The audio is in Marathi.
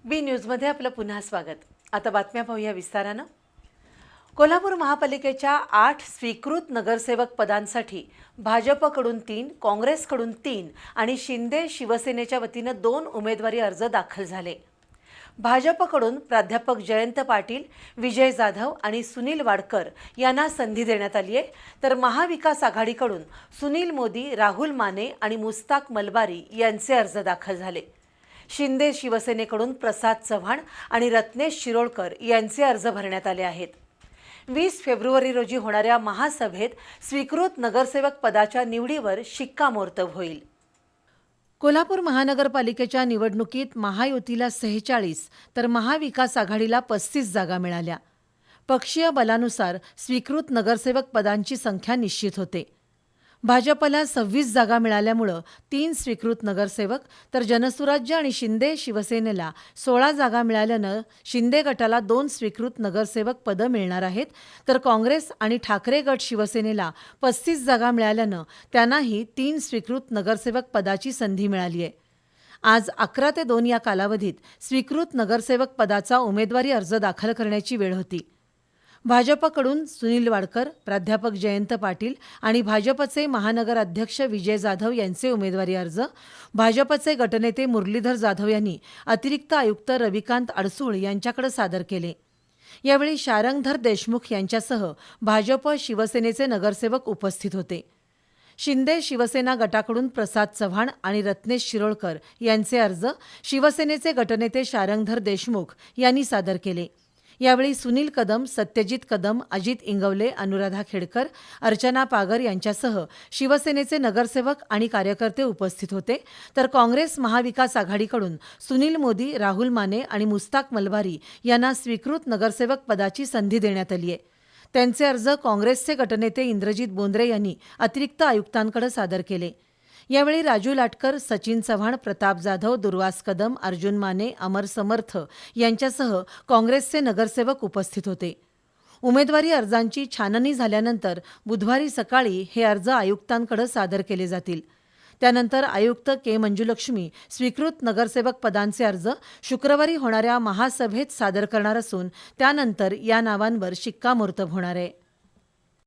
बी न्यूजमध्ये आपलं पुन्हा स्वागत। आता बातम्या पाहूया विस्तारानं। कोल्हापूर महापालिकेच्या 8 स्वीकृत नगरसेवक पदांसाठी भाजपकडून 3, काँग्रेसकडून 3 आणि शिंदे शिवसेनेच्या वतीनं 2 उमेदवारी अर्ज दाखल झाले। भाजपकडून प्राध्यापक जयंत पाटील, विजय जाधव आणि सुनील वाडकर यांना संधी देण्यात आली आहे, तर महाविकास आघाडीकडून सुनील मोदी, राहुल माने आणि मुस्ताक मलबारी यांचे अर्ज दाखल झाले। शिंदे शिवसेनेकडून प्रसाद चव्हाण आणि रत्नेश शिरोळकर यांचे अर्ज भरण्यात आले आहेत। 20 फेब्रुवारी रोजी होणाऱ्या महासभेत स्वीकृत नगरसेवक पदाच्या निवडीवर शिक्कामोर्तब होईल। कोल्हापूर महानगरपालिकेच्या निवडणुकीत महायुतीला 46 तर महाविकास आघाडीला 35 जागा मिळाल्या। पक्षीय बलानुसार स्वीकृत नगरसेवक पदांची संख्या निश्चित होते। भाजपला 26 जागा मिळाल्यामुळे 3 स्वीकृत नगरसेवक तर जनसुराज्य आणि शिंदे शिवसेनेला 16 जागा मिळाल्यानं शिंदे गटाला 2 स्वीकृत नगरसेवक पदं मिळणार आहेत, तर काँग्रेस आणि ठाकरे गट शिवसेनेला 35 जागा मिळाल्यानं त्यांनाही 3 स्वीकृत नगरसेवक पदाची संधी मिळाली आहे। आज 11 ते 2 या कालावधीत स्वीकृत नगरसेवक पदाचा उमेदवारी अर्ज दाखल करण्याची वेळ होती। भाजपकडून सुनील वाडकर, प्राध्यापक जयंत पाटील आणि भाजपचे महानगर अध्यक्ष विजय जाधव यांचे उमेदवारी अर्ज, भाजपचे गटनेते मुरलीधर जाधव यांनी अतिरिक्त आयुक्त रविकांत अडसूळ यांच्याकडे सादर केले। यावेळी शारंगधर देशमुख यांच्यासह भाजप शिवसेनेचे नगरसेवक उपस्थित होते। शिंदे शिवसेना गटाकडून प्रसाद चव्हाण आणि रत्नेश शिरोळकर यांचे अर्ज शिवसेनेचे गटनेते शारंगधर देशमुख यांनी सादर केले। यावेळी सुनील कदम, सत्यजित कदम, अजित इंगवले, अनुराधा खेडकर, अर्चना पागर यांच्यासह शिवसेनेचे नगरसेवक आणि कार्यकर्ते उपस्थित होते, तर काँग्रेस महाविकास आघाडीकडून सुनील मोदी, राहुल माने आणि मुस्ताक मलबारी यांना स्वीकृत नगरसेवक पदाची संधी देण्यात आली आहे। त्यांचे अर्ज काँग्रेसचे गटनेते इंद्रजित बोंद्रे यांनी अतिरिक्त आयुक्तांकडे सादर केले। यावेळी राजू लाटकर, सचिन चव्हाण, प्रताप जाधव, दुर्वास कदम, अर्जुन माने, अमर समर्थ यांच्यासह काँग्रेसचे नगरसेवक उपस्थित होते। उमेदवारी अर्जांची छाननी झाल्यानंतर बुधवारी सकाळी हे अर्ज आयुक्तांकडे सादर केले जातील। त्यानंतर आयुक्त के मंजुलक्ष्मी स्वीकृत नगरसेवक पदांचे अर्ज शुक्रवारी होणाऱ्या महासभेत सादर करणार असून त्यानंतर या नावांवर शिक्कामोर्तब होणार आहे।